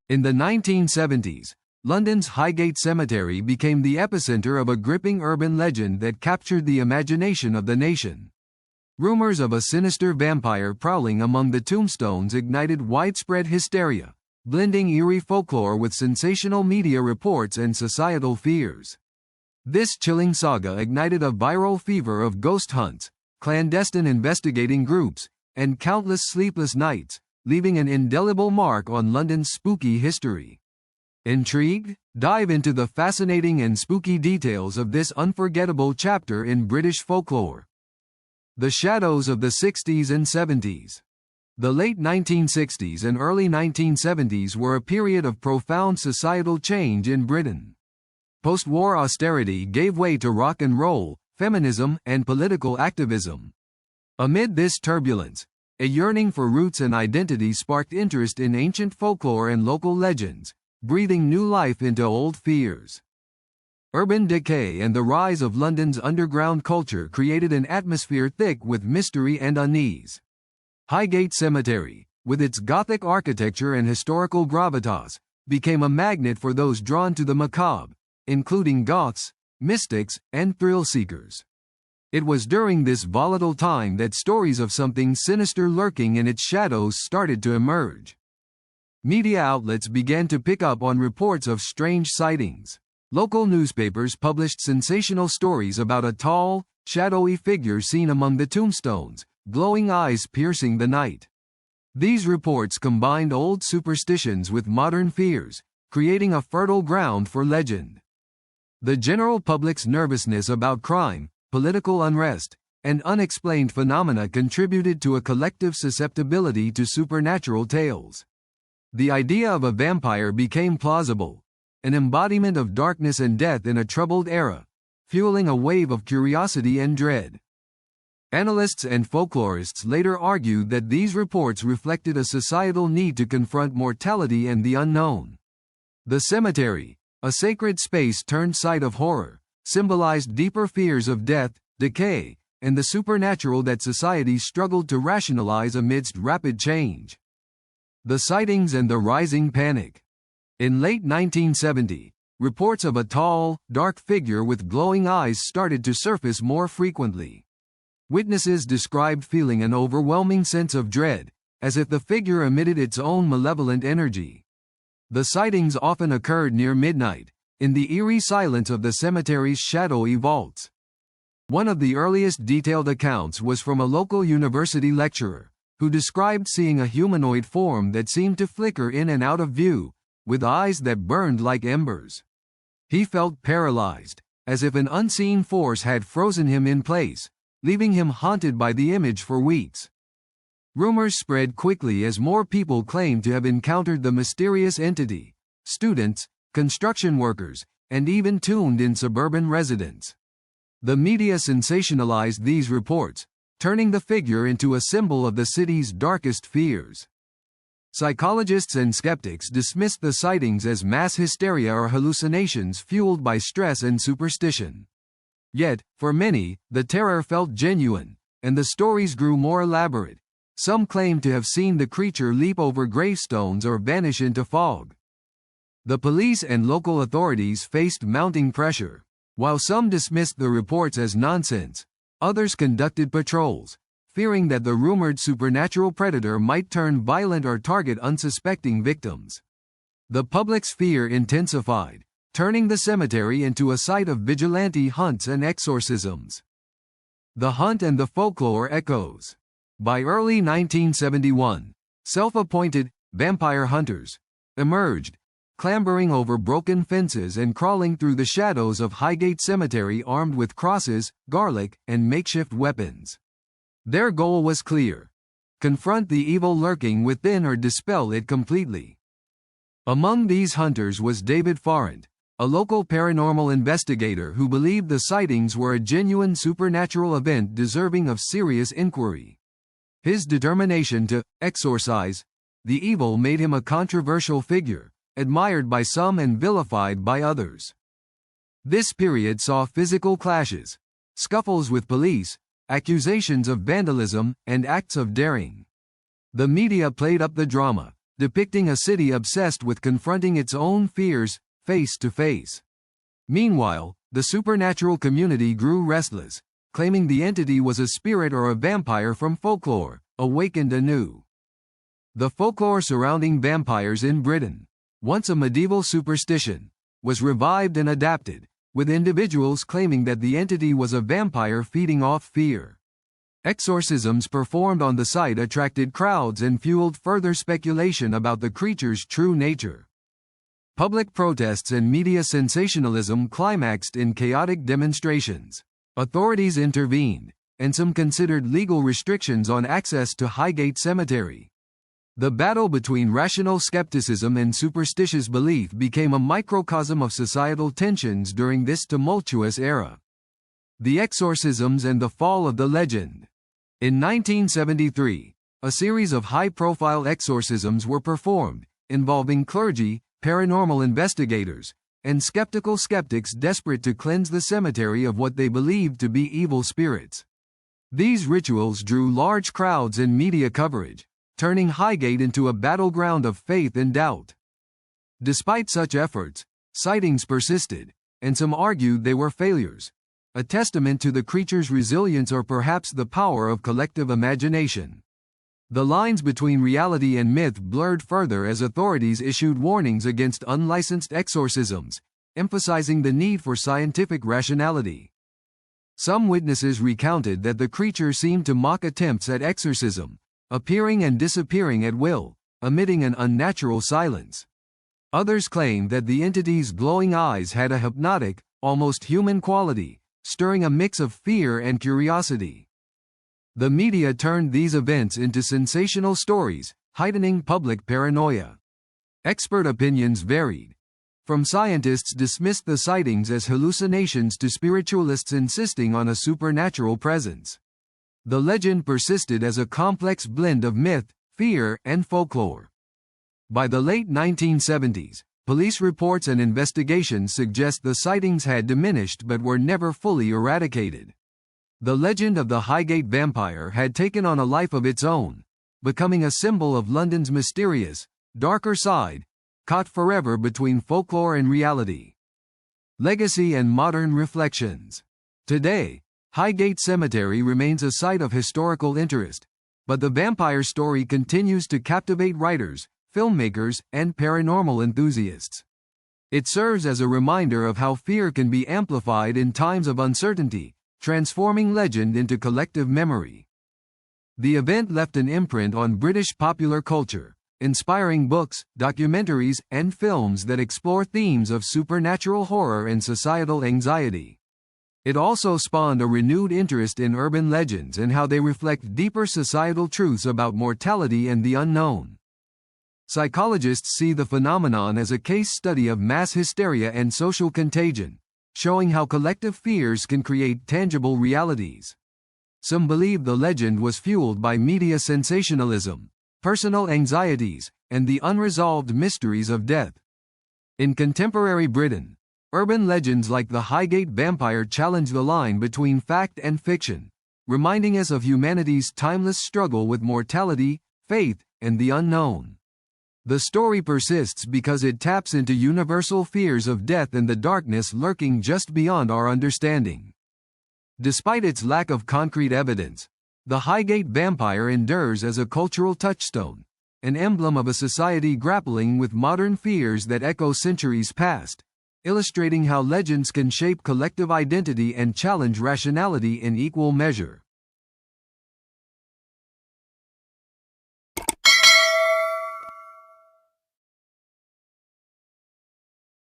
In the 1970s, London's Highgate Cemetery became the epicenter of a gripping urban legend that captured the imagination of the nation. Rumors of a sinister vampire prowling among the tombstones ignited widespread hysteria, blending eerie folklore with sensational media reports and societal fears. This chilling saga ignited a viral fever of ghost hunts, clandestine investigating groups, and countless sleepless nights, leaving an indelible mark on London's spooky history. Intrigued? Dive into the fascinating and spooky details of this unforgettable chapter in British folklore. The shadows of the 60s and 70s. The late 1960s and early 1970s were a period of profound societal change in Britain. Post-war austerity gave way to rock and roll, feminism, and political activism. Amid this turbulence, a yearning for roots and identity sparked interest in ancient folklore and local legends, breathing new life into old fears. Urban decay and the rise of London's underground culture created an atmosphere thick with mystery and unease. Highgate Cemetery, with its Gothic architecture and historical gravitas, became a magnet for those drawn to the macabre, including goths, mystics, and thrill-seekers. It was during this volatile time that stories of something sinister lurking in its shadows started to emerge. Media outlets began to pick up on reports of strange sightings. Local newspapers published sensational stories about a tall, shadowy figure seen among the tombstones, glowing eyes piercing the night. These reports combined old superstitions with modern fears, creating a fertile ground for legend. The general public's nervousness about crime, political unrest, and unexplained phenomena contributed to a collective susceptibility to supernatural tales. The idea of a vampire became plausible, an embodiment of darkness and death in a troubled era, fueling a wave of curiosity and dread. Analysts and folklorists later argued that these reports reflected a societal need to confront mortality and the unknown. The cemetery, a sacred space turned site of horror, symbolized deeper fears of death, decay, and the supernatural that society struggled to rationalize amidst rapid change. The sightings and the rising panic. In late 1970, reports of a tall, dark figure with glowing eyes started to surface more frequently. Witnesses described feeling an overwhelming sense of dread, as if the figure emitted its own malevolent energy. The sightings often occurred near midnight, in the eerie silence of the cemetery's shadowy vaults. One of the earliest detailed accounts was from a local university lecturer, who described seeing a humanoid form that seemed to flicker in and out of view, with eyes that burned like embers. He felt paralyzed, as if an unseen force had frozen him in place, leaving him haunted by the image for weeks. Rumors spread quickly as more people claimed to have encountered the mysterious entity: students, construction workers, and even tuned-in suburban residents. The media sensationalized these reports, turning the figure into a symbol of the city's darkest fears. Psychologists and skeptics dismissed the sightings as mass hysteria or hallucinations fueled by stress and superstition. Yet, for many, the terror felt genuine, and the stories grew more elaborate. Some claimed to have seen the creature leap over gravestones or vanish into fog. The police and local authorities faced mounting pressure. While some dismissed the reports as nonsense, others conducted patrols, fearing that the rumored supernatural predator might turn violent or target unsuspecting victims. The public's fear intensified, turning the cemetery into a site of vigilante hunts and exorcisms. The hunt and the folklore echoes. By early 1971, self-appointed vampire hunters emerged, clambering over broken fences and crawling through the shadows of Highgate Cemetery armed with crosses, garlic, and makeshift weapons. Their goal was clear: confront the evil lurking within or dispel it completely. Among these hunters was David Farrant, a local paranormal investigator who believed the sightings were a genuine supernatural event deserving of serious inquiry. His determination to exorcise the evil made him a controversial figure, admired by some and vilified by others. This period saw physical clashes, scuffles with police, accusations of vandalism, and acts of daring. The media played up the drama, depicting a city obsessed with confronting its own fears, face to face. Meanwhile, the supernatural community grew restless, claiming the entity was a spirit or a vampire from folklore, awakened anew. The folklore surrounding vampires in Britain, once a medieval superstition, was revived and adapted, with individuals claiming that the entity was a vampire feeding off fear. Exorcisms performed on the site attracted crowds and fueled further speculation about the creature's true nature. Public protests and media sensationalism climaxed in chaotic demonstrations. Authorities intervened, and some considered legal restrictions on access to Highgate Cemetery. The battle between rational skepticism and superstitious belief became a microcosm of societal tensions during this tumultuous era. The exorcisms and the fall of the legend. In 1973, a series of high-profile exorcisms were performed, involving clergy, paranormal investigators, and skeptical skeptics desperate to cleanse the cemetery of what they believed to be evil spirits. These rituals drew large crowds and media coverage, turning Highgate into a battleground of faith and doubt. Despite such efforts, sightings persisted, and some argued they were failures, a testament to the creature's resilience or perhaps the power of collective imagination. The lines between reality and myth blurred further as authorities issued warnings against unlicensed exorcisms, emphasizing the need for scientific rationality. Some witnesses recounted that the creature seemed to mock attempts at exorcism, appearing and disappearing at will, emitting an unnatural silence. Others claimed that the entity's glowing eyes had a hypnotic, almost human quality, stirring a mix of fear and curiosity. The media turned these events into sensational stories, heightening public paranoia. Expert opinions varied. From scientists dismissed the sightings as hallucinations to spiritualists insisting on a supernatural presence. The legend persisted as a complex blend of myth, fear, and folklore. By the late 1970s, police reports and investigations suggest the sightings had diminished but were never fully eradicated. The legend of the Highgate vampire had taken on a life of its own, becoming a symbol of London's mysterious, darker side, caught forever between folklore and reality. Legacy and modern reflections. Today, Highgate Cemetery remains a site of historical interest, but the vampire story continues to captivate writers, filmmakers, and paranormal enthusiasts. It serves as a reminder of how fear can be amplified in times of uncertainty, transforming legend into collective memory. The event left an imprint on British popular culture, inspiring books, documentaries, and films that explore themes of supernatural horror and societal anxiety. It also spawned a renewed interest in urban legends and how they reflect deeper societal truths about mortality and the unknown. Psychologists see the phenomenon as a case study of mass hysteria and social contagion, showing how collective fears can create tangible realities. Some believe the legend was fueled by media sensationalism, personal anxieties, and the unresolved mysteries of death. In contemporary Britain, urban legends like the Highgate vampire challenge the line between fact and fiction, reminding us of humanity's timeless struggle with mortality, faith, and the unknown. The story persists because it taps into universal fears of death and the darkness lurking just beyond our understanding. Despite its lack of concrete evidence, the Highgate vampire endures as a cultural touchstone, an emblem of a society grappling with modern fears that echo centuries past, illustrating how legends can shape collective identity and challenge rationality in equal measure.